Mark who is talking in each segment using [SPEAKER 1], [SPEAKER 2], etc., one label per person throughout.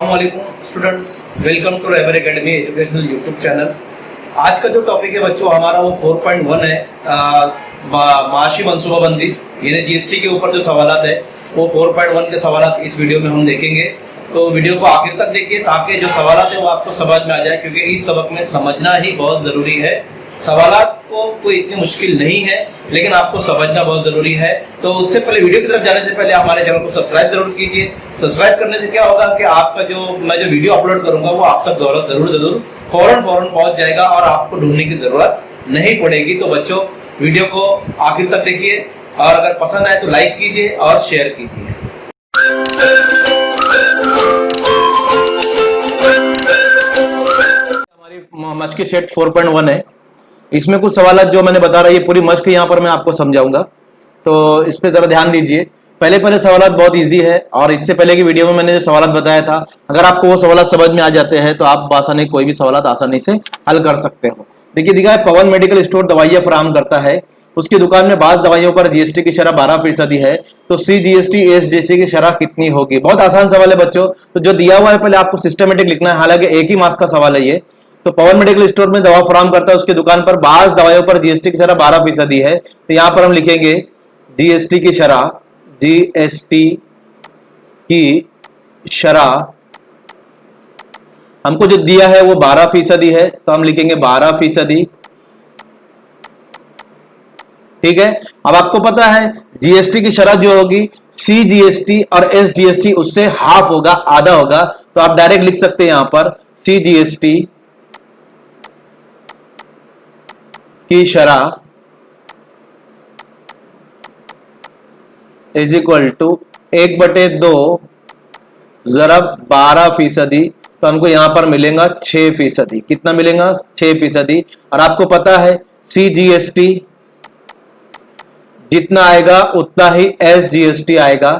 [SPEAKER 1] अस्सलामुअलैकुम student, welcome to रेबर academy educational YouTube channel. आज का जो टॉपिक है बच्चों हमारा वो 4.1 है, माशी मनसूबाबंदी यानी जीएसटी के ऊपर जो सवालात है वो 4.1 के सवालात इस वीडियो में हम देखेंगे। तो वीडियो को आखिर तक देखिए ताकि जो सवालात है वो आपको समझ में आ जाए, क्योंकि इस सबक में समझना ही बहुत जरूरी है। सवालात को कोई इतनी मुश्किल नहीं है, लेकिन आपको समझना बहुत जरूरी है। तो उससे पहले वीडियो की तरफ जाने से पहले हमारे चैनल को सब्सक्राइब जरूर कीजिए। सब्सक्राइब करने से क्या होगा कि आपका मैं जो वीडियो अपलोड करूंगा वो आप तक जरूर फौरन पहुंच जाएगा और आपको ढूंढने की जरूरत नहीं पड़ेगी। तो बच्चों वीडियो को आखिर तक देखिए और अगर पसंद आए तो लाइक कीजिए और शेयर कीजिए। हमारी मश्क की सेट 4.1 है। इसमें कुछ सवाल जो मैंने बता रहा है, ये पूरी मश्क यहाँ पर मैं आपको समझाऊंगा, तो इस पे जरा ध्यान दीजिए। पहले सवाल बहुत इजी है और इससे पहले की वीडियो में मैंने जो सवाल बताया था, अगर आपको वो सवाल समझ में आ जाते हैं तो आप आसानी कोई भी सवाल आसानी से हल कर सकते हो। देखिए दिखा है, पवन मेडिकल स्टोर दवाइयां फराहम करता है। उसकी दुकान में बाज़ दवाइयों पर जीएसटी की शरह 12% है, तो CGST SGST की शरह कितनी होगी? बहुत आसान सवाल है बच्चों। तो जो दिया हुआ है पहले आपको सिस्टमेटिक लिखना है, हालांकि एक ही मार्क्स का सवाल है ये। तो पवन मेडिकल स्टोर में दवा फराहम करता है, उसकी दुकान पर बाज़ दवाइयों पर जीएसटी की शरह 12% है। तो यहां पर हम लिखेंगे जीएसटी की शरह, जीएसटी की शरह हमको जो दिया है वो 12% है, तो हम लिखेंगे 12%। ठीक है। अब आपको पता है जीएसटी की शरह जो होगी CGST और SGST उससे हाफ होगा, आधा होगा। तो आप डायरेक्ट लिख सकते हैं यहां पर CGST की शरह इज इक्वल टू 1/2 ज़रब 12%। तो हमको यहां पर मिलेगा 6%। कितना मिलेगा? 6%। और आपको पता है CGST जितना आएगा उतना ही SGST आएगा,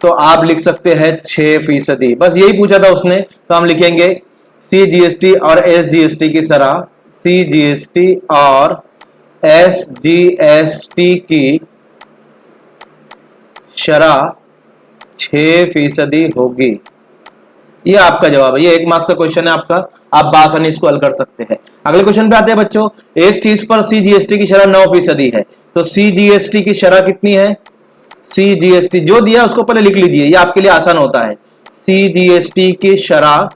[SPEAKER 1] तो आप लिख सकते हैं 6%। बस यही पूछा था उसने, तो हम लिखेंगे CGST और SGST की शरह, CGST और SGST की शरह 6% होगी। ये आपका जवाब है। ये एक मार्क्स का क्वेश्चन है आपका, आप आसानी इसको हल कर सकते हैं। अगले क्वेश्चन पे आते हैं बच्चों। एक चीज पर CGST की शरह 9% है, तो CGST की शरह कितनी है? CGST जो दिया उसको पहले लिख लीजिए, ये आपके लिए आसान होता है। CGST की शरह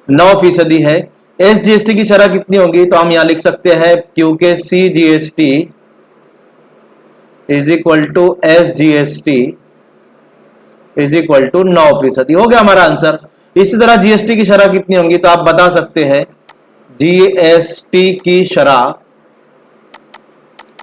[SPEAKER 1] 9% है। SGST की शरह कितनी होगी? तो हम यहां लिख सकते हैं, क्योंकि CGST is equal to SGST is equal to 9%। हो गया हमारा आंसर। इसी तरह जीएसटी की शरह कितनी होंगी? तो आप बता सकते हैं जीएसटी की शरह,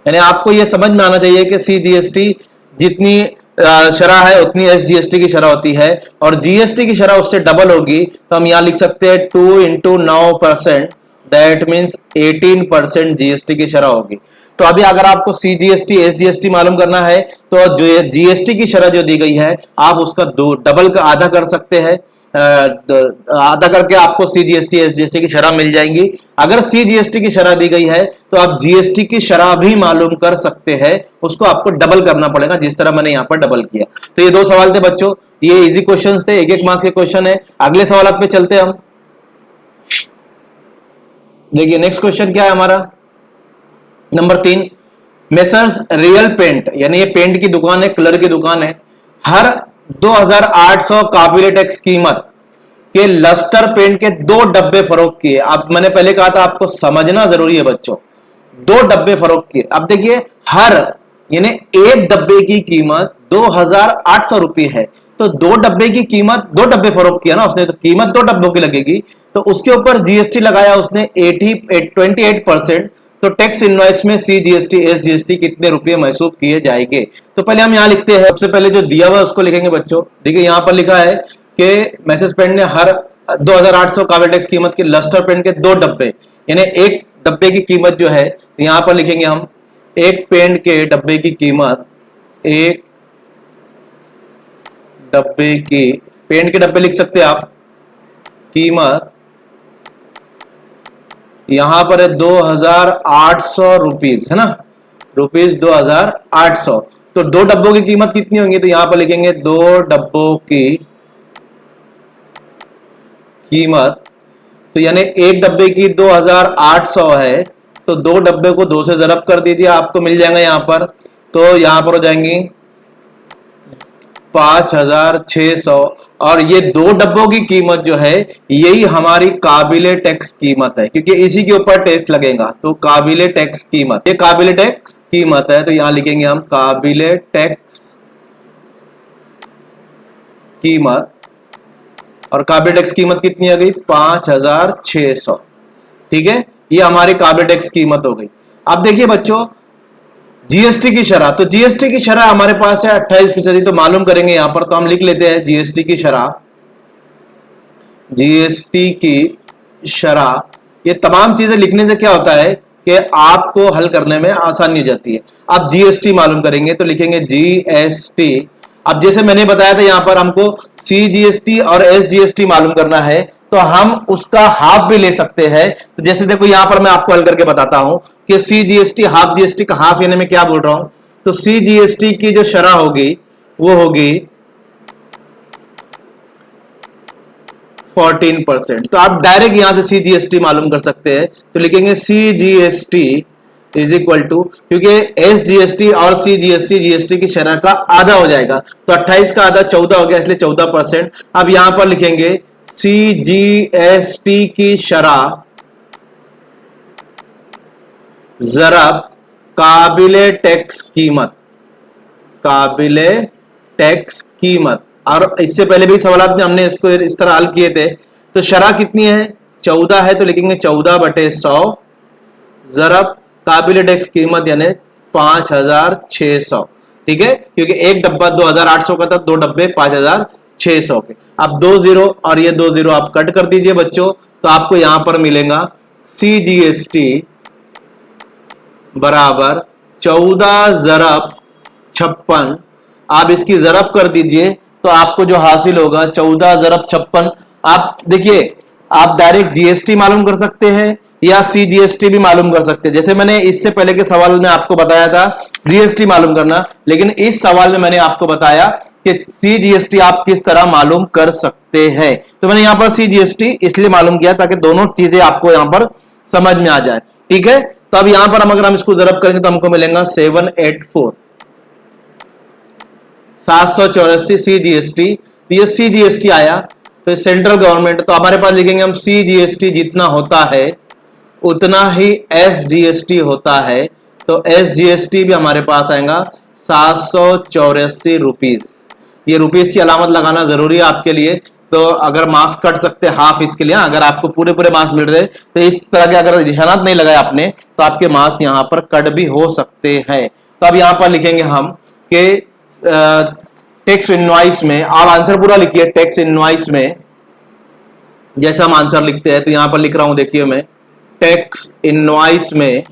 [SPEAKER 1] यानी आपको यह समझ में आना चाहिए कि CGST जितनी शरह है उतनी SGST की शरह होती है, और जीएसटी की शरह उससे डबल होगी। तो हम यहां लिख सकते हैं 2 × 9%, दैट मीन्स 18% जीएसटी की शरह होगी। तो अभी अगर आपको CGST SGST मालूम करना है तो जो जीएसटी की शरह जो दी गई है आप उसका डबल का आधा कर सकते हैं, आधा करके आपको CGST SGST की शरह मिल जाएंगी। अगर CGST की शरह दी गई है तो आप GST की शरह भी मालूम कर सकते हैं, उसको आपको डबल करना पड़ेगा, जिस तरह मैंने यहां पर डबल किया। तो ये दो सवाल थे बच्चों, ये इजी क्वेश्चंस थे, एक मार्क्स के क्वेश्चन है। अगले सवाल पे चलते हैं हम। देखिए नेक्स्ट क्वेश्चन क्या है हमारा, नंबर 3। मेसर्स रियल पेंट, यानी ये पेंट की दुकान है, कलर की दुकान है, हर 2800 काबिले टैक्स कीमत के लस्टर पेंट के 2 डब्बे फरोख्त किए। अब मैंने पहले कहा था आपको समझना जरूरी है बच्चों, 2 डब्बे फरोख्त किए। अब देखिए हर यानी एक डब्बे की कीमत 2800 रुपये है, तो 2 डब्बे की कीमत, 2 डब्बे फरोख्त किया ना उसने, तो कीमत 2 डब्बों की लगेगी। तो उसके ऊपर जीएसटी लगाया उसने 28%। तो टैक्स इनवॉइस में CGST SGST कितने रुपए महसूब किए जाएंगे? तो पहले हम यहां लिखते हैं, सबसे पहले जो दिया हुआ है उसको लिखेंगे बच्चों। देखिए यहां पर लिखा है कि मैसेज पेंट ने हर 2800 काबिल टैक्स कीमत के लस्टर पेंट के 2 डब्बे, यानी एक डब्बे की कीमत जो है यहां पर लिखेंगे हम, एक पेंट के डब्बे की कीमत, एक डब्बे की, पेंट के डब्बे लिख सकते हैं आप, कीमत यहां पर है 2800 रुपीज, है ना, रुपीज 2800। तो 2 डब्बों की कीमत कितनी होंगी? तो यहां पर लिखेंगे 2 डब्बों की कीमत, तो यानी एक डब्बे की 2800 है, तो दो डब्बे को 2 से ज़रब कर दीजिए, आपको मिल जाएगा यहाँ पर। तो यहाँ पर हो जाएंगी 5600, और ये दो डब्बों की कीमत जो है यही हमारी काबिले टैक्स कीमत है, क्योंकि इसी के ऊपर टैक्स लगेगा। तो काबिले टैक्स कीमत, ये काबिले टैक्स कीमत है, तो यहां लिखेंगे हम काबिले टैक्स कीमत। और काबिल टैक्स कीमत कितनी आ गई? 5600। ठीक है, ये हमारी काबिल टैक्स कीमत हो गई। अब देखिए बच्चों, जीएसटी की शरह, तो जीएसटी की शरह हमारे पास है 28%, तो मालूम करेंगे यहां पर। तो हम लिख लेते हैं जीएसटी की शरह, जीएसटी की शरह। ये तमाम चीजें लिखने से क्या होता है कि आपको हल करने में आसानी हो जाती है। अब जीएसटी मालूम करेंगे, तो लिखेंगे जीएसटी। अब जैसे मैंने बताया था यहां पर हमको सीजीएसटी और एसजीएसटी मालूम करना है, तो हम उसका हाफ भी ले सकते हैं। तो जैसे देखो यहां पर मैं आपको हल करके बताता हूं कि सीजीएसटी हाफ जीएसटी का हाफ, यानी मैं क्या बोल रहा हूं, तो सीजीएसटी की जो शरह होगी वो होगी 14%। तो आप डायरेक्ट यहां से सीजीएसटी मालूम कर सकते हैं, तो लिखेंगे सीजीएसटी इज इक्वल टू, क्योंकि एसजीएसटी और सीजीएसटी जीएसटी की शरह का आधा हो जाएगा, तो 28 का आधा 14 हो गया, इसलिए 14%। अब यहां पर लिखेंगे सीजीएसटी की शरह ज़रब काबिले टैक्स कीमत, काबिले टैक्स कीमत। और इससे पहले भी सवाल में हमने इसको इस तरह हल किए थे। तो शरह कितनी है? 14 है, तो लिखेंगे 14/100 ज़रब काबिले टैक्स कीमत यानी 5600। ठीक है, क्योंकि एक डब्बा 2800 का था, दो डब्बे 5600 के। अब 2 जीरो और ये 2 जीरो आप कट कर दीजिए बच्चों, तो आपको यहां पर मिलेगा सीजीएसटी बराबर 14 ज़रब 56। आप इसकी ज़रब कर दीजिए, तो आपको जो हासिल होगा 14 ज़रब 56। आप देखिए, आप डायरेक्ट जीएसटी मालूम कर सकते हैं या सीजीएसटी भी मालूम कर सकते हैं। जैसे मैंने इससे पहले के सवाल में आपको बताया था जीएसटी मालूम करना, लेकिन इस सवाल में मैंने आपको बताया कि सीजीएसटी आप किस तरह मालूम कर सकते हैं। तो मैंने यहां पर सीजीएसटी इसलिए मालूम किया ताकि दोनों चीजें आपको यहां पर समझ में आ जाए। ठीक है, तो अब यहां पर हम अगर हम इसको ज़रब करेंगे तो हमको मिलेगा 784 784 सीजीएसटी। तो ये सीजीएसटी आया, तो सेंट्रल गवर्नमेंट, तो हमारे पास लिखेंगे हम सीजीएसटी जितना होता है उतना ही एसजीएसटी होता है। तो एसजीएसटी भी हमारे पास आएगा 784 रुपीज। ये रुपीज की अलामत लगाना जरूरी है आपके लिए, तो अगर मार्क्स कट सकते हाफ इसके लिए, अगर आपको पूरे पूरे मार्क्स मिल रहे तो इस तरह के अगर निशानात नहीं लगाए आपने तो आपके मार्क्स यहाँ पर कट भी हो सकते हैं। तो अब यहाँ पर लिखेंगे हम कि टैक्स इनवॉइस में, आप आंसर पूरा लिखिए। टैक्स इनवॉइस में जैसे हम आंसर लिखते हैं, तो यहां पर लिख रहा हूं, देखिए मैं, टैक्स इनवॉइस में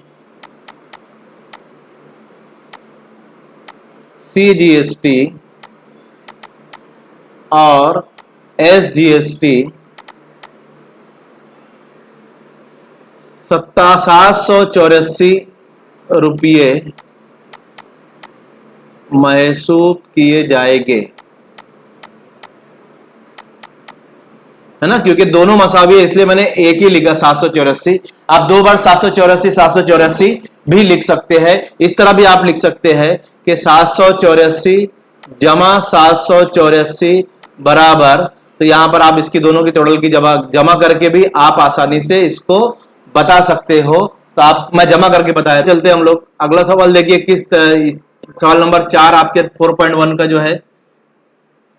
[SPEAKER 1] सीजीएसटी और एसजीएसटी 784 रुपये महसूब किए जाएंगे, है ना, क्योंकि दोनों मसावी है इसलिए मैंने एक ही लिखा 784। आप दो बार 784 784 भी लिख सकते हैं। इस तरह भी आप लिख सकते हैं कि 784 जमा 784 बराबर, तो यहां पर आप इसकी दोनों की टोटल की जमा करके भी आप आसानी से इसको बता सकते हो। तो आप, मैं जमा करके बताया। चलते हम लोग अगला सवाल देखिए, किस सवाल नंबर 4 आपके 4.1 का जो है,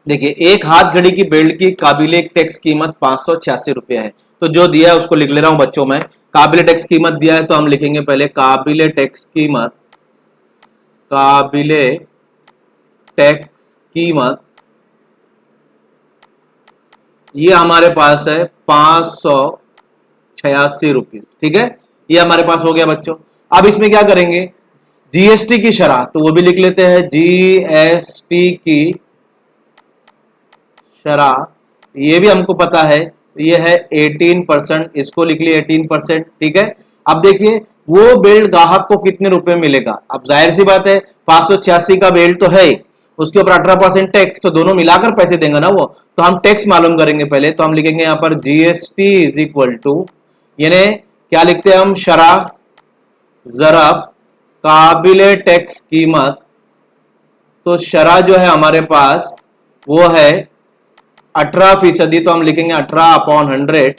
[SPEAKER 1] देखिए, एक हाथ घड़ी की बेल्ट की काबिले टैक्स कीमत 586 रुपया है। तो जो दिया है उसको लिख ले रहा हूं बच्चों में। काबिले टैक्स कीमत दिया है, तो हम लिखेंगे पहले काबिले टैक्स कीमत, काबिले टैक्स कीमत ये हमारे पास है 586 रुपीज। ठीक है, ये हमारे पास हो गया बच्चों। अब इसमें क्या करेंगे, जीएसटी की शरह, तो वो भी लिख लेते हैं, जीएसटी की शरह, ये भी हमको पता है, ये है 18%, इसको लिख लिया 18%। ठीक है, अब देखिए वो बेल्ट ग्राहक को कितने रुपए मिलेगा। अब जाहिर सी बात है 586 का बेल्ट तो है, उसके ऊपर 18% टैक्स, तो दोनों मिलाकर पैसे देंगे ना वो। तो हम टैक्स मालूम करेंगे पहले, तो हम लिखेंगे यहाँ पर जीएसटी इज इक्वल टू, यानी क्या लिखते हैं हम, शरा ज़रब काबिले टैक्स कीमत। तो शरा जो है हमारे पास वो है 18%, तो हम लिखेंगे 18/100,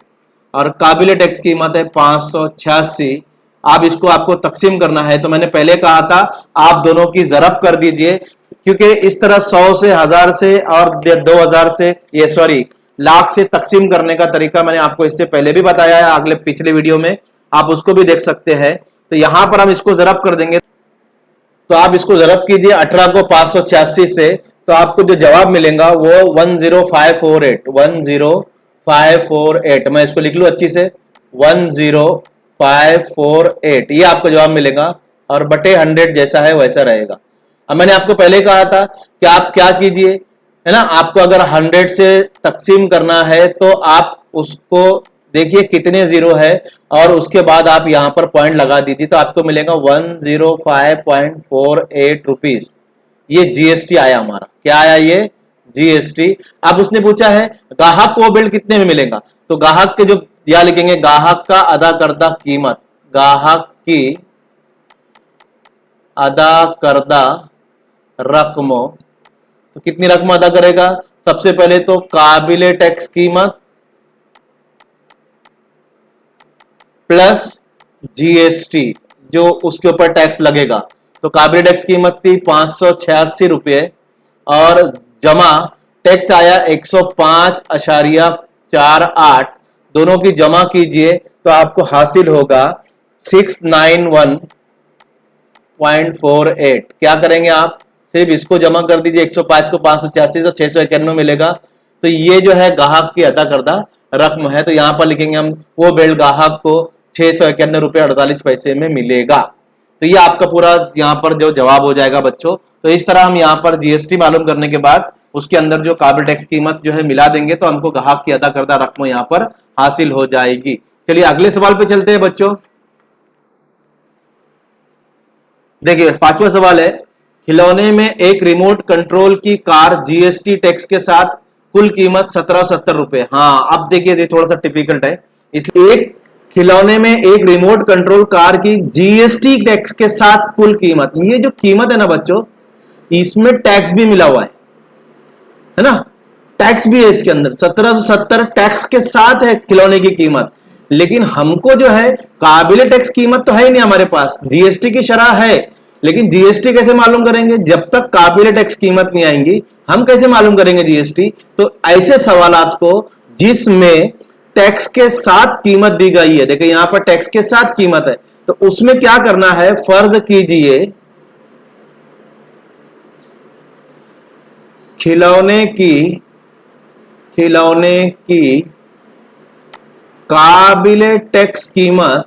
[SPEAKER 1] और काबिले टैक्स कीमत है 586। आप इसको आपको तकसीम करना है, तो मैंने पहले कहा था आप दोनों की जरब कर दीजिए, क्योंकि इस तरह 100 से, 1000 से और 2000 से, ये सॉरी लाख से तकसीम करने का तरीका मैंने आपको इससे पहले भी बताया है, अगले पिछले वीडियो में आप उसको भी देख सकते हैं। तो यहां पर हम इसको जरब कर देंगे, तो आप इसको जरब कीजिए 18 को 586 से, तो आपको जो जवाब मिलेगा वो 10548, 10548, मैं इसको लिख लूं अच्छी से, 10548, ये आपको जवाब मिलेगा, और बटे 100 जैसा है वैसा रहेगा। अब मैंने आपको पहले कहा था कि आप क्या कीजिए, है ना, आपको अगर 100 से तकसीम करना है तो आप उसको देखिए कितने जीरो है, और उसके बाद आप यहां पर पॉइंट लगा दीजिए, तो आपको मिलेगा 105.48 रुपीज। ये जीएसटी आया हमारा, क्या आया ये, जीएसटी। अब उसने पूछा है ग्राहक को बिल कितने में मिलेगा, तो ग्राहक के जो या लिखेंगे ग्राहक का अदा करदा कीमत, ग्राहक की अदा करदा रकमों, तो कितनी रकम अदा करेगा, सबसे पहले तो काबिले टैक्स कीमत प्लस जीएसटी जो उसके ऊपर टैक्स लगेगा। तो काबिल टैक्स कीमत थी 586 रुपये, और जमा टैक्स आया 105.48, दोनों की जमा कीजिए तो आपको हासिल होगा 691.48। क्या करेंगे आप, सिर्फ इसको जमा कर दीजिए, 105 को 586 तो 691 मिलेगा। तो ये जो है ग्राहक की अदा करदा रकम है, तो यहां पर लिखेंगे हम वो बिल ग्राहक को 691 रुपये 48 पैसे में मिलेगा। तो ये आपका पूरा यहाँ पर जो जवाब हो जाएगा बच्चों। तो इस तरह हम यहाँ पर जीएसटी मालूम करने के बाद उसके अंदर जो काबिल टैक्स कीमत जो है मिला देंगे, तो हमको ग्राहक की अदा करदा रकम यहाँ पर हासिल हो जाएगी। चलिए अगले सवाल पे चलते हैं बच्चों। देखिए 5वां सवाल है, खिलौने में एक रिमोट कंट्रोल की कार जीएसटी टैक्स के साथ कुल कीमत 1770 रुपए। हाँ अब देखिए थोड़ा सा टिपिकल है, इसलिए एक खिलौने में एक रिमोट कंट्रोल कार की जीएसटी टैक्स के साथ कुल कीमत, ये जो कीमत है ना बच्चों, इसमें टैक्स भी मिला हुआ है ना, टैक्स भी है इसके अंदर, 1770 टैक्स के साथ है खिलौने की कीमत। लेकिन हमको जो है काबिले टैक्स कीमत तो है ही नहीं हमारे पास, जीएसटी की शरह है, लेकिन जीएसटी कैसे मालूम करेंगे, जब तक काबिले टैक्स कीमत नहीं आएंगी हम कैसे मालूम करेंगे जीएसटी। तो ऐसे सवालात को जिसमें टैक्स के साथ कीमत दी गई है, देखिए यहां पर टैक्स के साथ कीमत है, तो उसमें क्या करना है, फर्ज कीजिए खिलौने की काबिले टैक्स कीमत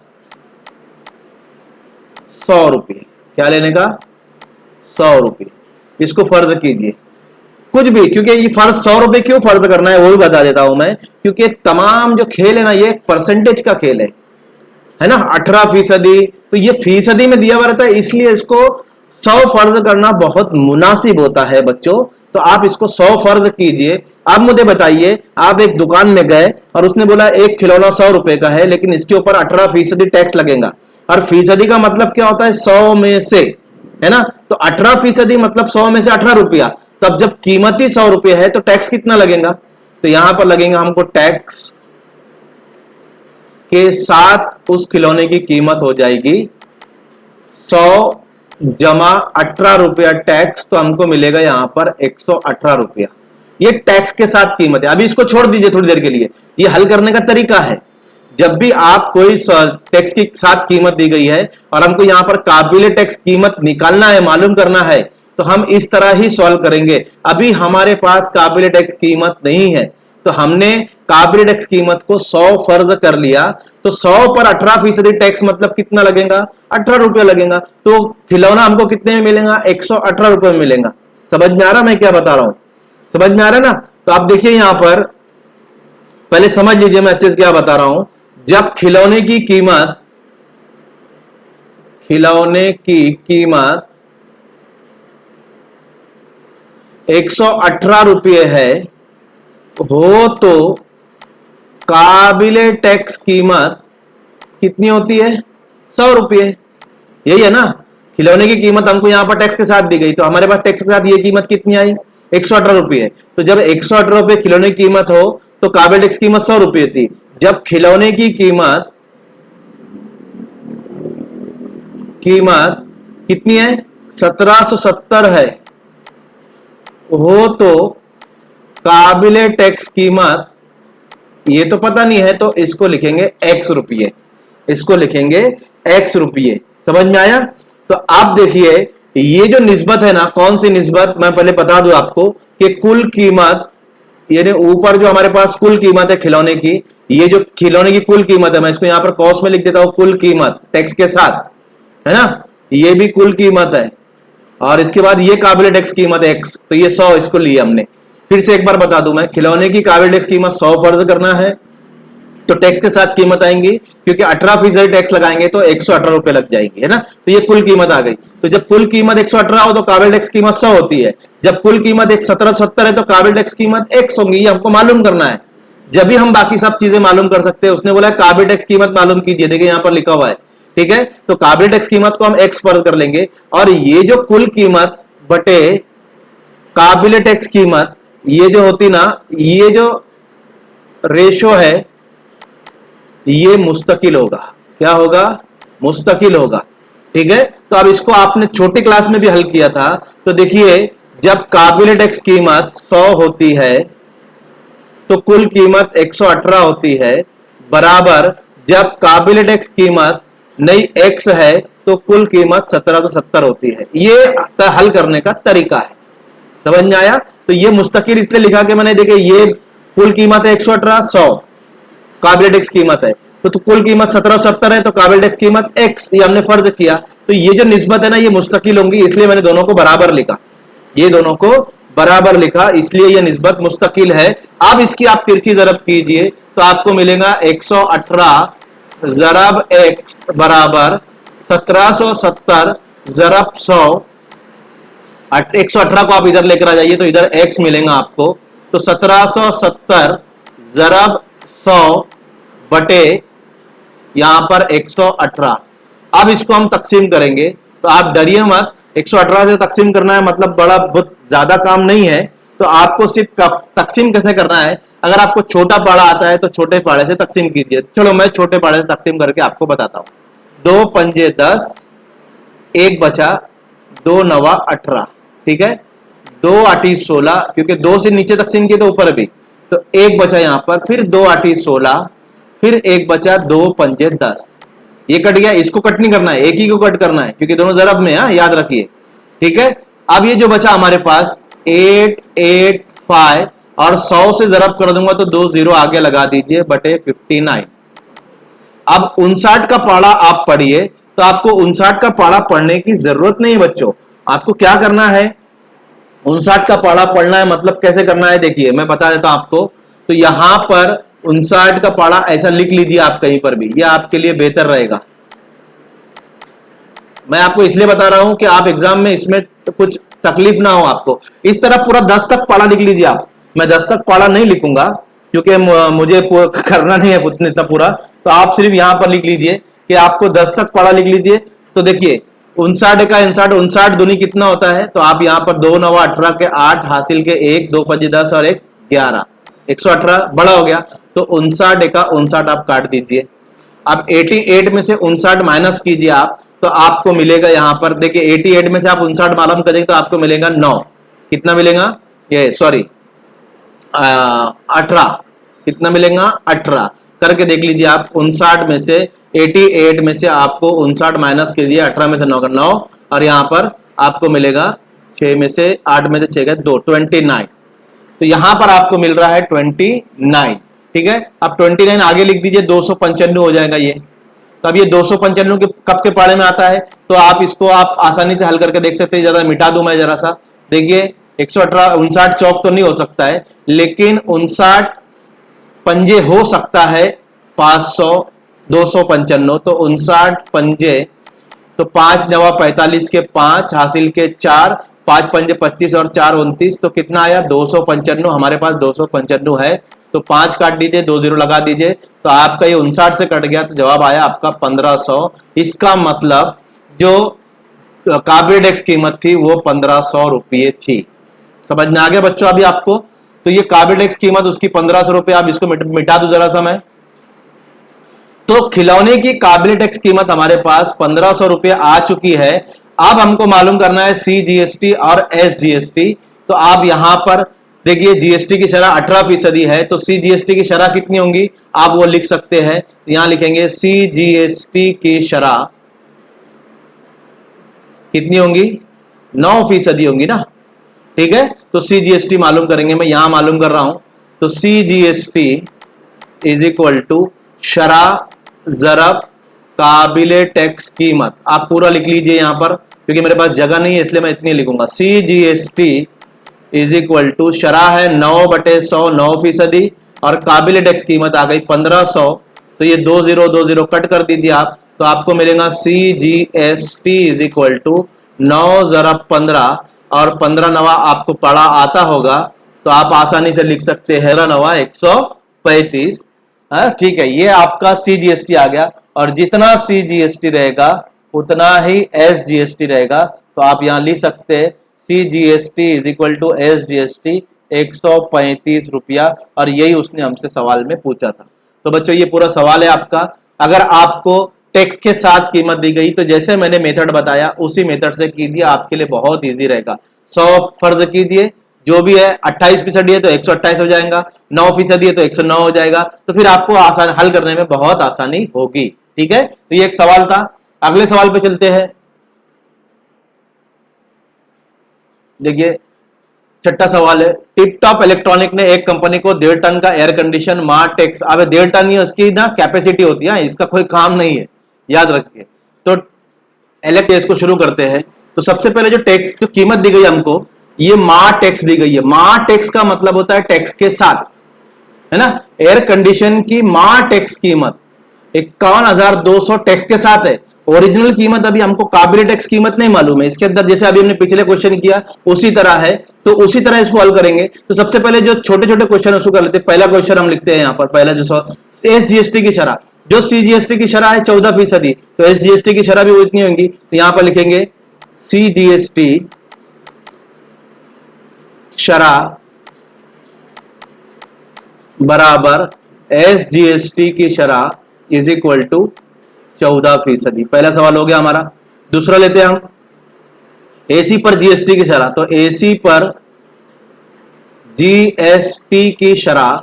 [SPEAKER 1] 100 रुपये, क्या लेने का, 100 रुपये, इसको फर्ज कीजिए कुछ भी, क्योंकि ये फर्ज 100 रुपए क्यों फर्ज करना है वो भी बता देता हूं मैं, क्योंकि तमाम जो खेल है ना ये परसेंटेज का खेल है ना, 18%, तो ये फीसदी में दिया हुआ रहता है, इसलिए इसको 100 फर्ज करना बहुत मुनासिब होता है बच्चों। तो आप इसको 100 फर्ज कीजिए। अब मुझे बताइए, आप एक दुकान में गए और उसने बोला एक खिलौना 100 रुपए का है, लेकिन इसके ऊपर 18% टैक्स लगेगा, और फीसदी का मतलब क्या होता है, 100 में से, है ना, तो 18% मतलब 100 में से 18 रुपया, तब जब कीमत ही 100 रुपये है तो टैक्स कितना लगेगा, तो यहां पर लगेगा हमको टैक्स के साथ उस खिलौने की कीमत हो जाएगी 100 जमा 18 रुपया टैक्स, तो हमको मिलेगा यहां पर 118 रुपया। ये टैक्स के साथ कीमत है। अभी इसको छोड़ दीजिए थोड़ी देर के लिए, ये हल करने का तरीका है, जब भी आप कोई टैक्स के साथ कीमत दी गई है और हमको यहां पर काबिले टैक्स कीमत निकालना है, मालूम करना है, तो हम इस तरह ही सॉल्व करेंगे। अभी हमारे पास काबिले टैक्स कीमत नहीं है, तो हमने काबिले टैक्स कीमत को 100 फर्ज कर लिया, तो 100 पर 18% टैक्स मतलब कितना लगेगा, 18 रुपया लगेगा। तो खिलौना हमको कितने में मिलेगा, 118 रुपये में मिलेगा। समझ में आ रहा मैं क्या बता रहा हूं, समझ में आ रहा है ना। तो आप देखिए यहां पर पहले समझ लीजिए मैं अच्छे से क्या बता रहा हूं। जब खिलौने की कीमत 118 रुपये है हो तो काबिले टैक्स कीमत कितनी होती है? 100 रुपये। यही है ना, खिलौने की कीमत हमको यहां पर टैक्स के साथ दी गई, तो हमारे पास टैक्स के साथ ये कीमत कितनी आई? 118 रुपये। तो जब 118 रुपये खिलौने की कीमत हो तो काबिल टैक्स कीमत 100 रुपये थी। जब खिलौने की कीमत कितनी है? 1770 है हो तो काबिले टैक्स कीमत, ये तो पता नहीं है तो इसको लिखेंगे x रुपये, इसको लिखेंगे x रुपये। समझ में आया? तो आप देखिए ये जो निस्बत है ना, कौन सी निस्बत, मैं पहले बता दूं आपको कि कुल कीमत, यानी ऊपर जो हमारे पास कुल कीमत है खिलौने की, ये जो खिलौने की कुल कीमत है, मैं इसको यहां पर कॉस्ट में लिख देता हूं, कुल कीमत टैक्स के साथ, है ना, ये भी कुल कीमत है, और इसके बाद ये काबिल टैक्स कीमत है x, तो ये 100 इसको लिया हमने। फिर से एक बार बता दूं मैं, खिलौने की काबिल टैक्स कीमत 100 फर्ज करना है तो टैक्स के साथ कीमत आएंगी, क्योंकि 18% टैक्स लगाएंगे तो 118 रुपए लग जाएंगे, है ना। तो ये कुल कीमत आ गई। तो जब कुल कीमत 118 हो तो काबिल टैक्स कीमत 100 होती है। जब कुल कीमत 1770 है तो काबिल टैक्स कीमत x होगी। ये हमको मालूम करना है, जब भी हम बाकी सब चीजें मालूम कर सकते हैं। उसने बोला काबिल टैक्स कीमत मालूम कीजिए, देखिए यहां पर लिखा हुआ है, ठीक है। तो काबिल टैक्स कीमत को हम x फर्ज कर लेंगे, और ये जो कुल कीमत बटे काबिल टैक्स कीमत, ये जो होती ना, ये जो रेशो है ये मुस्तकिल होगा। क्या होगा? मुस्तकिल होगा, ठीक है। तो अब इसको आपने छोटी क्लास में भी हल किया था, तो देखिए जब काबिल टैक्स कीमत 100 होती है तो कुल कीमत 118 होती है, बराबर जब काबिल टैक्स कीमत नई x है तो कुल कीमत 1770 होती है। ये हल करने का तरीका है, समझ में आया? तो ये मुस्तकिल इसलिए लिखा कि मैंने, देखे ये कुल कीमत है 118, 100 काबिल टैक्स कीमत है, तो कुल कीमत 1770 है, तो काबिल टैक्स कीमत x, ये हमने फर्ज किया। तो ये जो निस्बत है ना, ये मुस्तकिल होंगी, इसलिए मैंने दोनों को बराबर लिखा, ये दोनों को बराबर लिखा, इसलिए ये निस्बत मुस्तकिल है। अब इसकी आप तिरछी जरब कीजिए तो आपको मिलेगा 118 जरब x बराबर 1770 जरब 100। 118 को आप इधर लेकर आ जाइए तो इधर x मिलेगा आपको, तो 1770 जरब 100 बटे यहां पर 118। अब इसको हम तकसीम करेंगे, तो आप डरिए मत, 118 से तकसीम करना है मतलब बड़ा बहुत ज्यादा काम नहीं है। तो आपको सिर्फ तकसीम कैसे करना है, अगर आपको छोटा पाड़ा आता है तो छोटे पाड़े से तकसीम कीजिए। चलो मैं छोटे पाड़े से तकसीम करके आपको बताता हूं। 2 पंजे 10, 1 बचा, 2 नवा 18, ठीक है। 2 8 16, क्योंकि 2 से नीचे तकसीम किए तो ऊपर भी, तो 1 बचा यहां पर, फिर 2 8 16, फिर 1 बचा, 2 पंजे 10, ये कट गया। इसको कट नहीं करना है, एक ही को कट करना है, क्योंकि दोनों जरब में है, याद रखिए, ठीक है। अब ये जो बचा हमारे पास 885, और 100 से जरब कर दूंगा तो 2 0 आगे लगा दीजिए, बटे 59। अब 59 का पाड़ा आप पढ़िए, तो आपको 59 का पाड़ा पढ़ने की जरूरत नहीं है बच्चों। आपको क्या करना है, 59 का पाड़ा पढ़ना है, मतलब कैसे करना है देखिए मैं बता देता हूं आपको। तो यहां पर 59 का पाड़ा ऐसा लिख लीजिए आप कहीं पर भी, यह आपके लिए बेहतर रहेगा। मैं आपको इसलिए बता रहा हूं कि आप एग्जाम में इसमें कुछ तकलीफ ना हो आपको। इस तरह पूरा 10 तक पाड़ा लिख लीजिए आप। मैं 10 तक पाड़ा नहीं लिखूंगा क्योंकि मुझे करना नहीं है इतना पूरा, तो आप सिर्फ यहां पर लिख लीजिए कि आपको 10 तक पाड़ा लिख लीजिए। तो देखिए 59 का 59 दूनी कितना होता है, तो आप यहां पर 2 9 18 के 8 हासिल के 1 2 5 10 और 1 11, 118 बड़ा हो गया, तो 59 का 59 आप काट दीजिए। अब 88 में से 59 माइनस कीजिए आप, तो आपको मिलेगा यहां पर देखिए 88 में से आप 59 मालूम करेंगे तो आपको मिलेगा 9। कितना मिलेगा, ये सॉरी 18, कितना मिलेगा 18 करके देख लीजिए आप। 59 में से 88 में से आपको 59 माइनस कीजिए, 18 में से 9 का 9, और यहां पर आपको मिलेगा 6 में से 8 में से 6 का 2, 29। तो यहां पर आपको मिल रहा है 29, ठीक है। अब 29 आगे लिख दीजिए, 295 हो जाएगा ये। तो अब ये 295 के कब के पाड़े में आता है, तो आप इसको आप आसानी से हल करके देख सकते हैं। जरा मिटा दूं मैं जरा सा, देखिए 118 59 चौक तो नहीं हो सकता है, लेकिन 59 पंजे हो सकता है 500 295, तो 59 पंजे, तो 5 9 45 के 5 हासिल के 4, 5 पंजे 25 और 4 29, तो कितना आया 295। हमारे पास 295 है, तो 5 काट दीजिए, 2 जीरो लगा दीजिए, तो आपका ये 59 से कट गया, तो जवाब आया आपका 1500। इसका मतलब जो कार्बोरेट एक्स कीमत थी वो 1500 रुपये थी। समझ में आ गया बच्चों अभी आपको? तो ये कार्बोरेट एक्स कीमत उसकी 1500 रुपये। आप इसको मिटा दो जरा सा मैं। तो खिलौने की काबिल टैक्स कीमत हमारे पास 1500 रुपये आ चुकी है। अब हमको मालूम करना है CGST और SGST। तो आप यहां पर देखिए जीएसटी की शरह 18% है, तो CGST की शरह कितनी होंगी आप वो लिख सकते हैं। यहां लिखेंगे CGST की शरह कितनी होंगी, 9% होंगी ना, ठीक है। तो CGST मालूम करेंगे, मैं यहां मालूम कर रहा हूं। तो CGST इज इक्वल टू शरह ज़रब काबिले टैक्स कीमत। आप पूरा लिख लीजिए यहां पर, क्योंकि मेरे पास जगह नहीं है इसलिए मैं इतनी लिखूंगा। CGST इज इक्वल टू शरह है 9/100, 9%, और काबिले टैक्स कीमत आ गई 1500। तो ये 2 0 कट कर दीजिए आप, तो आपको मिलेगा CGST इज इक्वल टू 9 ज़रब 15, और 15 नवा आपको पढ़ा आता होगा, तो आप आसानी से लिख सकते हैं 9 135। ठीक है, ये आपका CGST आ गया, और जितना CGST रहेगा उतना ही SGST रहेगा। तो आप यहां लिख सकते हैं CGST is equal to SGST 135 रुपया, और यही उसने हमसे सवाल में पूछा था। तो बच्चों ये पूरा सवाल है आपका। अगर आपको टैक्स के साथ कीमत दी गई तो जैसे मैंने मेथड बताया उसी मेथड से कीजिए, आपके लिए बहुत इजी रहेगा। 100 फर्ज कीजिए, जो भी है 28% है तो 128 हो जाएगा, 9% है तो 109 हो जाएगा, तो फिर आपको आसान हल करने में बहुत आसानी होगी। ठीक है, तो ये एक सवाल था। अगले सवाल पे चलते हैं। देखिए छठा सवाल है, टिप टॉप इलेक्ट्रॉनिक ने एक कंपनी को 1.5 टन का एयर कंडीशन मार्टेक्स, अब 1.5 टन ही उसकी ना कैपेसिटी होती है, इसका कोई काम नहीं है, याद रखिए। तो इलेक्ट्रिक को शुरू करते हैं। तो सबसे पहले जो टैक्स जो कीमत दी गई हमको, ये मार टैक्स दी गई है। मार टैक्स का मतलब होता है टैक्स के साथ, है ना। एयर कंडीशन की मार टैक्स कीमत 51,200 टैक्स के साथ है। ओरिजिनल कीमत अभी हमको काबिल टैक्स कीमत नहीं मालूम है। इसके अंदर जैसे अभी हमने पिछले क्वेश्चन किया उसी तरह है, तो उसी तरह इसको हल करेंगे। तो सबसे पहले जो छोटे छोटे क्वेश्चन उसको कर लेते हैं। पहला क्वेश्चन हम लिखते हैं यहां पर, पहला जो SGST की शरह, जो CGST की शरह है 14%, तो SGST की शरह भी वो इतनी होंगी। तो यहां पर लिखेंगे CGST शरह बराबर SGST की शरह इज इक्वल टू 14%। पहला सवाल हो गया हमारा। दूसरा लेते हैं हम, AC पर GST की शरह। तो AC पर GST की शरह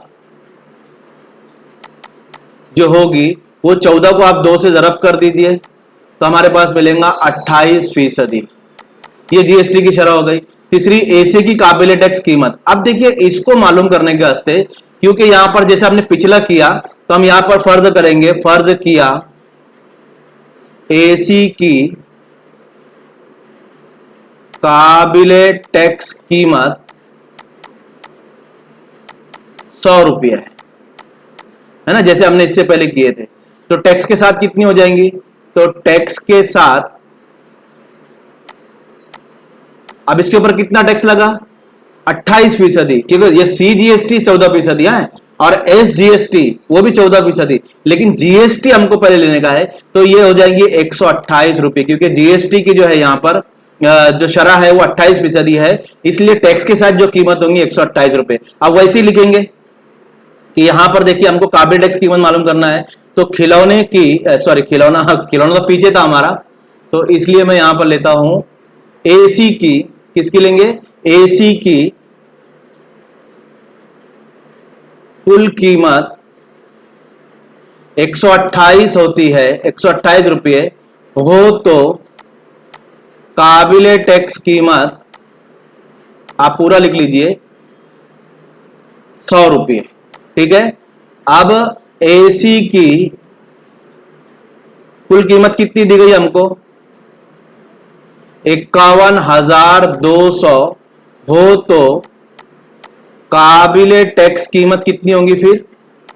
[SPEAKER 1] जो होगी वो 14 को आप 2 से ज़रब कर दीजिए, तो हमारे पास मिलेगा 28%। ये GST की शरह हो गई। तीसरी AC की काबिल टैक्स कीमत। अब देखिए इसको मालूम करने के वास्ते, क्योंकि यहां पर जैसे हमने पिछला किया तो हम यहां पर फर्ज करेंगे, फर्ज किया AC की काबिले टैक्स कीमत 100 रुपये है ना, जैसे हमने इससे पहले किए थे। तो टैक्स के साथ कितनी हो जाएंगी, तो टैक्स के साथ अब इसके ऊपर कितना टैक्स लगा 28%, क्योंकि ये CGST 14% है और SGST वो भी 14%, लेकिन GST हमको पहले लेने का है, तो ये हो जाएंगी 128 रुपये, क्योंकि GST की जो है यहाँ पर जो शरह है वो 28% है, इसलिए टैक्स के साथ जो कीमत होंगी 128 रुपये। अब वैसे ही लिखेंगे कि यहां पर देखिए हमको काबिल टैक्स कीमत मालूम करना है। तो खिलौने की खिलौना तो पीछे था हमारा, तो इसलिए मैं यहां पर लेता हूं AC की, किसकी लेंगे, AC की कुल कीमत 128 होती है, 128 रुपये हो तो काबिले टैक्स कीमत आप पूरा लिख लीजिए 100 रुपये। ठीक है, अब AC की कुल कीमत कितनी दी गई हमको 51,200 हो तो काबिले टैक्स कीमत कितनी होंगी फिर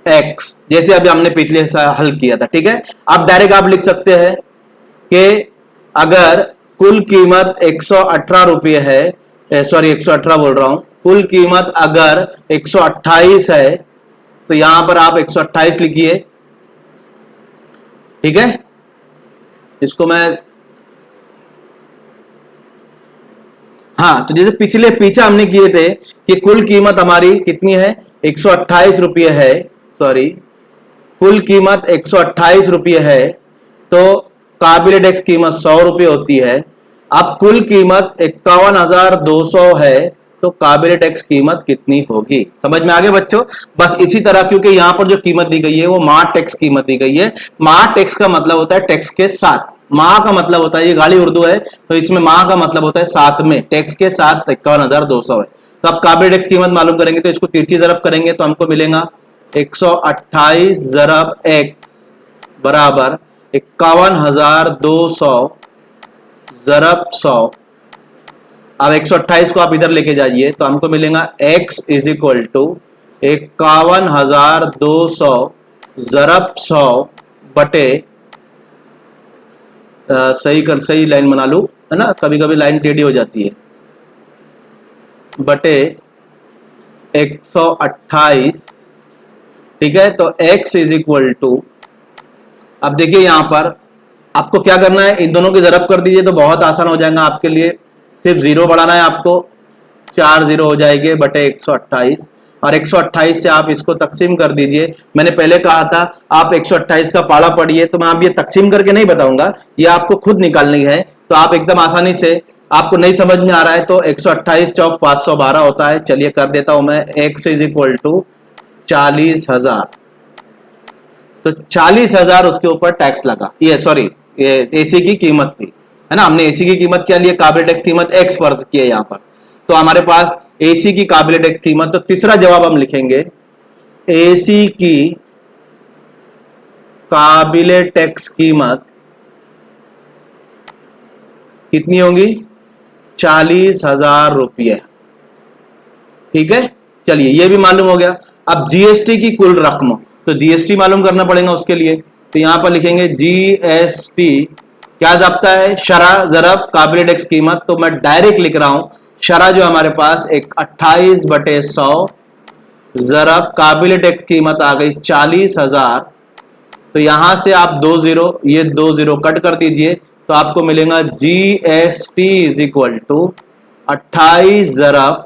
[SPEAKER 1] X, जैसे अभी हमने पिछले हल किया था। ठीक है, अब डायरेक्ट आप लिख सकते हैं कि अगर कुल कीमत 118 रुपये है, सॉरी 118 बोल रहा हूं, कुल कीमत अगर 128 है तो यहां पर आप 128 लिखिए, ठीक है। इसको मैं, हाँ, तो जैसे पीछे हमने किए थे कि कुल कीमत हमारी कितनी है, 128 रुपये है, सॉरी कुल कीमत 128 रुपये है, तो काबिल टैक्स कीमत 100 रुपये होती है। अब कुल कीमत 51,200 है, तो काबिल टैक्स कीमत कितनी होगी, समझ में आ गया बच्चों। बस इसी तरह, क्योंकि यहां पर जो कीमत दी गई है वो माह टैक्स कीमत दी गई है। माह टैक्स का मतलब होता है टैक्स के साथ, माह का मतलब होता है, ये गाली उर्दू है तो इसमें माह का मतलब होता है साथ में, टैक्स के साथ 51,200 है। तो अब काबिल टैक्स कीमत मालूम करेंगे तो इसको तिरछी ज़रब करेंगे तो हमको मिलेगा 128 ज़रब x बराबर 51,200 ज़रब 100। अब 128 को आप इधर लेके जाइए तो हमको मिलेगा x इज इक्वल टू 51,200 ज़रब 100 बटे, सही लाइन बना लू, है ना, कभी कभी लाइन टेढ़ी हो जाती है, बटे 128, ठीक है। तो x इज इक्वल टू, अब देखिए यहां पर आपको क्या करना है, इन दोनों की ज़रब कर दीजिए तो बहुत आसान हो जाएगा आपके लिए, सिर्फ जीरो बढ़ाना है आपको, 4 जीरो हो जाएंगे बटे 128, और 128 से आप इसको तकसीम कर दीजिए। मैंने पहले कहा था आप 128 का पाड़ा पढ़िए, तो मैं आप ये तकसीम करके नहीं बताऊंगा, ये आपको खुद निकालनी है, तो आप एकदम आसानी से, आपको नहीं समझ में आ रहा है तो 128 चौक 512 होता है, चलिए कर देता हूं मैं, x इज इक्वल टू 40,000, तो 40,000 उसके ऊपर टैक्स लगा, ये सॉरी ये एसी की कीमत थी, है ना, हमने एसी की कीमत क्या लिए, काबिल टैक्स कीमत x फर्ज की है यहां पर, तो हमारे पास एसी की काबिल टैक्स कीमत, तो तीसरा जवाब हम लिखेंगे एसी की काबिल टैक्स कीमत कितनी होगी, 40,000 रुपये, ठीक है। चलिए ये भी मालूम हो गया। अब जीएसटी की कुल रकम, तो जीएसटी मालूम करना पड़ेगा उसके लिए, तो यहां पर लिखेंगे जीएसटी क्या जाता है, शरह ज़रब काबिल टैक्स कीमत, तो मैं डायरेक्ट लिख रहा हूं शरह जो हमारे पास 28/100 ज़रब काबिल टैक्स कीमत आ गई 40,000, तो यहां से आप 2 जीरो, ये 2 जीरो कट कर दीजिए तो आपको मिलेगा जीएसटी इज इक्वल टू 28 ज़रब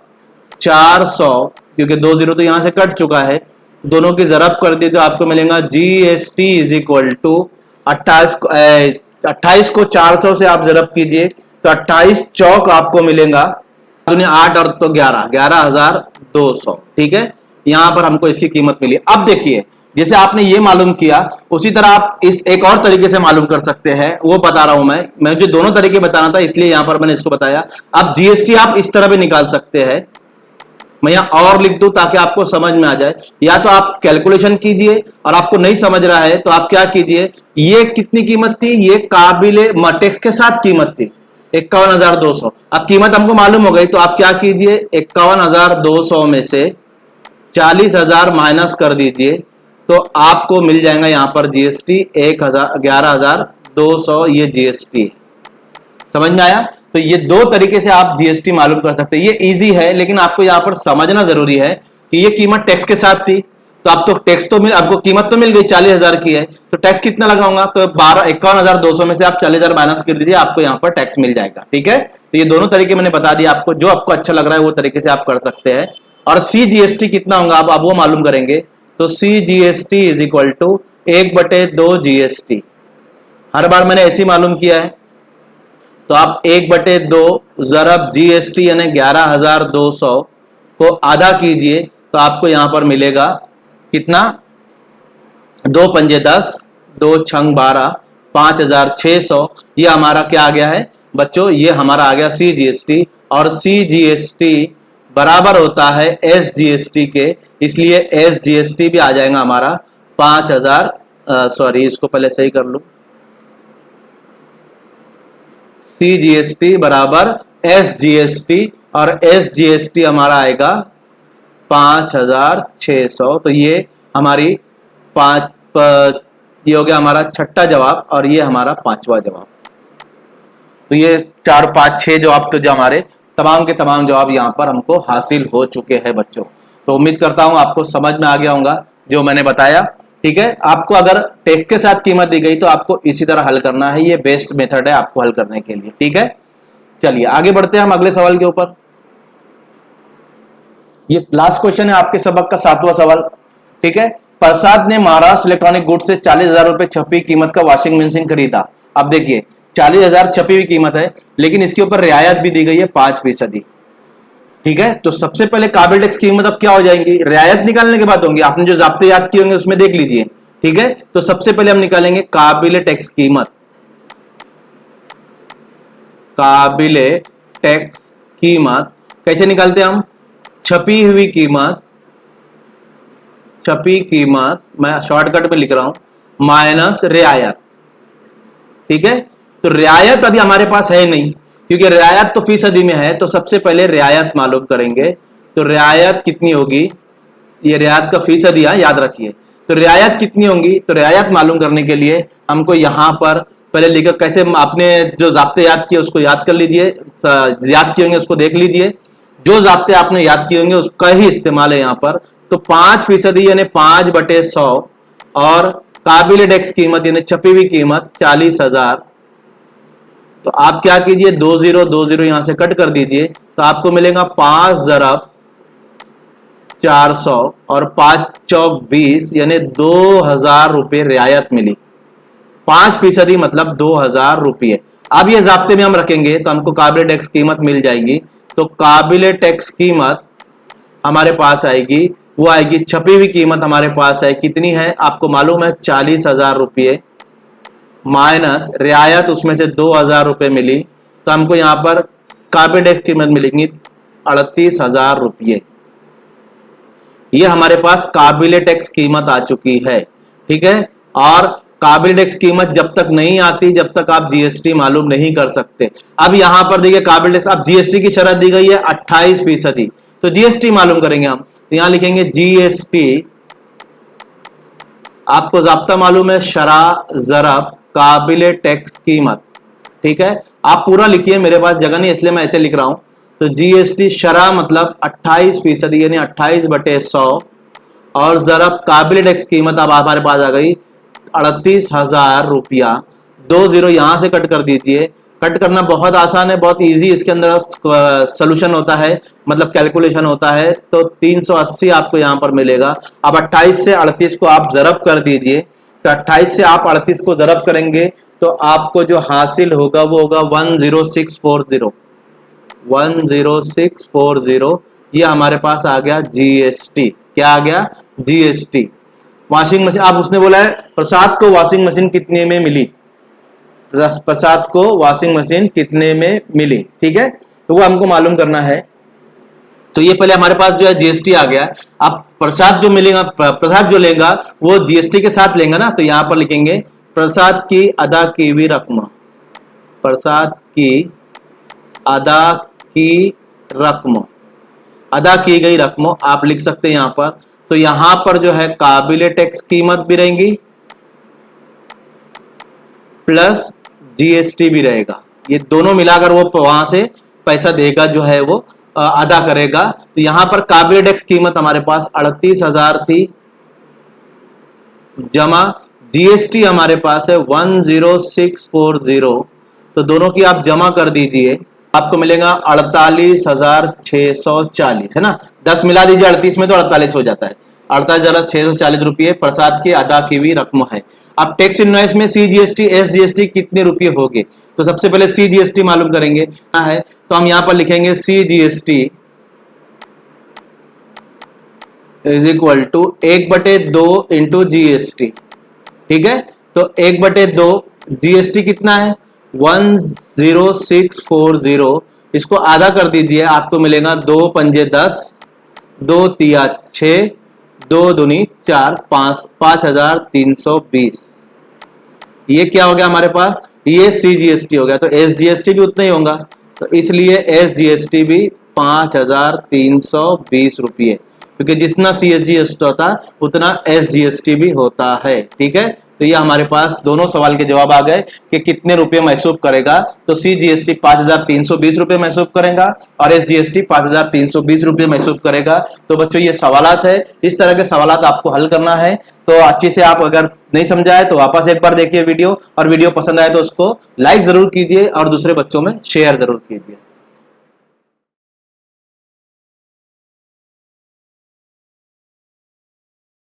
[SPEAKER 1] 400, क्योंकि 2 जीरो तो यहां से कट चुका है, दोनों की ज़रब कर दी तो आपको मिलेगा जीएसटी इज इक्वल टू 28 को 400 से आप ज़रब कीजिए तो 28 चौक आपको मिलेगा 8 और तो 11,200, ठीक है। यहां पर हमको इसकी कीमत मिली। अब देखिए जैसे आपने ये मालूम किया उसी तरह आप इस एक और तरीके से मालूम कर सकते हैं, वो बता रहा हूं मैं जो दोनों तरीके बताना था इसलिए यहां पर मैंने इसको बताया। अब जीएसटी आप इस तरह भी निकाल सकते हैं, मैं यहां और लिख दूं ताकि आपको समझ में आ जाए, या तो आप कैलकुलेशन कीजिए और आपको नहीं समझ रहा है तो आप क्या कीजिए, ये कितनी कीमत थी, ये काबिले टैक्स के साथ कीमत थी 51,200, अब कीमत हमको मालूम हो गई तो आप क्या कीजिए 51,200 में से 40,000 माइनस कर दीजिए तो आपको मिल जाएगा यहां पर जीएसटी 11,200, ये जीएसटी है, समझ में आया। तो ये दो तरीके से आप जीएसटी मालूम कर सकते हैं, ये इजी है लेकिन आपको यहां पर समझना जरूरी है कि ये कीमत टैक्स के साथ थी, तो आप तो टैक्स तो आपको कीमत तो मिल गई 40,000 की है, तो टैक्स कितना लगाऊंगा, तो 51,200 में से आप 40,000 माइनस कर दीजिए, आपको यहां पर टैक्स मिल जाएगा, ठीक है। तो ये दोनों तरीके मैंने बता दिया आपको, जो आपको अच्छा लग रहा है वो तरीके से आप कर सकते हैं। और CGST कितना होगा आप वो मालूम करेंगे, तो CGST is equal to 1/2 GST, हर बार मैंने ऐसे ही मालूम किया है, तो आप 1/2 ज़रब GST यानी 11,200 को आधा कीजिए तो आपको यहां पर मिलेगा कितना, 2 पंजे 10, 2 छंग 12, 5,600, ये हमारा क्या आ गया है बच्चों, ये हमारा आ गया CGST, और CGST बराबर होता है SGST के, इसलिए SGST भी आ जाएगा हमारा 5,000, सॉरी इसको पहले सही कर लूं, CGST बराबर SGST, और SGST हमारा आएगा 5,600, तो ये हमारी ये हो गया हमारा छठा जवाब और ये हमारा पांचवा जवाब। तो ये 4 5 6 जवाब तो जो हमारे तमाम के तमाम जवाब यहाँ पर हमको हासिल हो चुके हैं बच्चों। तो उम्मीद करता हूँ आपको समझ में आ गया होगा जो मैंने बताया। ठीक है, आपको अगर टेक के साथ कीमत दी गई तो आपको इसी तरह हल करना है, ये बेस्ट मेथड है आपको हल करने के लिए। ठीक है, चलिए आगे बढ़ते हैं हम अगले सवाल के ऊपर। ये लास्ट क्वेश्चन है आपके सबक का 7वां सवाल। ठीक है, प्रसाद ने महाराष्ट्र इलेक्ट्रॉनिक गुड्स से 40,000 रुपए छपी कीमत का वॉशिंग मशीन खरीदा। अब देखिए 40,000 छपी हुई कीमत है, लेकिन इसके ऊपर रियायत भी दी गई है 5%। ठीक है, तो सबसे पहले काबिल टैक्स कीमत अब क्या हो जाएंगी, रियायत निकालने के बाद होंगी। आपने जो ज़ाब्ते याद किए होंगे उसमें देख लीजिए। ठीक है, तो सबसे पहले हम निकालेंगे काबिल टैक्स कीमत। काबिल टैक्स कीमत कैसे निकालते हैं हम, छपी हुई कीमत, छपी कीमत मैं शॉर्टकट में लिख रहा हूं माइनस रियायत। ठीक है, तो रियायत अभी हमारे पास है नहीं, क्योंकि रियायत तो फीसदी में है, तो सबसे पहले रियायत मालूम करेंगे। तो रियायत कितनी होगी, ये रियायत का फीसदी है, याद रखिए। तो रियायत कितनी होंगी, तो रियायत मालूम करने के लिए हमको यहां पर पहले लिखा, कैसे आपने जो ज़ाब्ते याद किए उसको याद कर लीजिए, याद किए होंगे उसको देख लीजिए। जो ज़ाब्ते आपने याद किए होंगे उसका ही इस्तेमाल है यहाँ पर। तो 5% यानी 5/100 और काबिल टैक्स कीमत यानी छपी हुई कीमत 40,000। तो आप क्या कीजिए, 20 यहां से कट कर दीजिए, तो आपको मिलेगा 5 ज़रब 400 और 5 चौक 20 यानी 2,000 रुपये रियायत मिली। 5% मतलब 2,000 रुपये। अब ये ज़ाब्ते में हम रखेंगे तो हमको काबिल टैक्स कीमत मिल जाएगी। तो काबिल टैक्स कीमत हमारे पास आएगी, वो आएगी छपी हुई कीमत हमारे पास है, कितनी है आपको मालूम है 40,000 रुपये, माइनस रियायत उसमें से 2,000 रुपये मिली, तो हमको यहां पर काबिल टैक्स कीमत मिलेगी 38,000 रुपये। ये हमारे पास काबिल टैक्स कीमत आ चुकी है। ठीक है, और काबिल टैक्स कीमत जब तक नहीं आती जब तक आप जीएसटी मालूम नहीं कर सकते। अब यहां पर देखिए काबिल टैक्स, अब जीएसटी की शरत दी गई है 28%, तो जीएसटी मालूम करेंगे हम। तो यहां लिखेंगे जीएसटी, आपको ज़ाब्ता मालूम है शरा ज़रब काबिल टैक्स कीमत। ठीक है, आप पूरा लिखिए, मेरे पास जगह नहीं इसलिए मैं ऐसे लिख रहा हूं। तो जीएसटी शरा मतलब 28% यानी 28/100 और ज़रब काबिल टैक्स कीमत अब हमारे पास आ गई 38,000 रुपया। 2 0 यहां से कट कर दीजिए। कट करना बहुत आसान है, बहुत इजी, इसके अंदर सोल्यूशन होता है, मतलब कैलकुलेशन होता है। तो 380 आपको यहां पर मिलेगा। अब 28 से 38 को आप ज़रब कर दीजिए, तो 28 से आप 38 को ज़रब करेंगे तो आपको जो हासिल होगा वो होगा 10640। 10640 ये हमारे पास आ गया जीएसटी। क्या आ गया, जीएसटी। वॉशिंग मशीन, आप उसने बोला है प्रसाद को वॉशिंग मशीन कितने में मिली, प्रसाद को वॉशिंग मशीन कितने में मिली। ठीक है, तो वो हमको मालूम करना है। तो ये पहले हमारे पास जो है जीएसटी आ गया। अब प्रसाद जो मिलेगा, प्रसाद जो लेगा वो जीएसटी के साथ लेगा ना, तो यहां पर लिखेंगे प्रसाद की अदा की हुई रकम, प्रसाद की अदा की रकम, अदा की गई रकम आप लिख सकते हैं यहां पर। तो यहां पर जो है काबिल टैक्स कीमत भी रहेगी प्लस जीएसटी भी रहेगा, ये दोनों मिलाकर वो वहां से पैसा देगा, जो है वो अदा करेगा। तो यहां पर काबिल टैक्स कीमत हमारे पास 38,000 थी, जमा जीएसटी हमारे पास है 10640। तो दोनों की आप जमा कर दीजिए, आपको मिलेगा 48,640, है ना। 10 मिला दीजिए 38 में तो 48 हो जाता है। 48,640 रुपये प्रसाद की अदा की हुई रकम है। अब टैक्स इनवॉइस में सीजीएसटी एसजीएसटी कितने रुपये होंगे, तो सबसे पहले सीजीएसटी मालूम करेंगे है। तो हम यहां पर लिखेंगे CGST is equal to 1/2 into GST. ठीक है, तो 1/2 जीएसटी कितना है 10640, इसको आधा कर दीजिए, आपको मिलेगा 2 पंजे 10, 2 तिया 6, 2 दूनी 4, 5,320। ये क्या हो गया हमारे पास, ये सीजीएसटी हो गया। तो एसजीएसटी भी उतना ही होगा, तो इसलिए एसजीएसटी भी 5,320 रुपये, क्योंकि जितना सीजीएसटी होता उतना एसजीएसटी भी होता है। ठीक है, तो ये हमारे पास दोनों सवाल के जवाब आ गए कि कितने रुपए महसूब करेगा। तो सी जीएसटी 5,320 रुपए महसूब करेगा और एस जीएसटी 5,320 रुपए महसूब करेगा। तो बच्चों ये सवालात है, इस तरह के सवालात आपको हल करना है। तो अच्छी से आप अगर नहीं समझा है तो वापस एक बार देखिए वीडियो, और वीडियो पसंद आए तो उसको लाइक जरूर कीजिए और दूसरे बच्चों में शेयर जरूर कीजिए।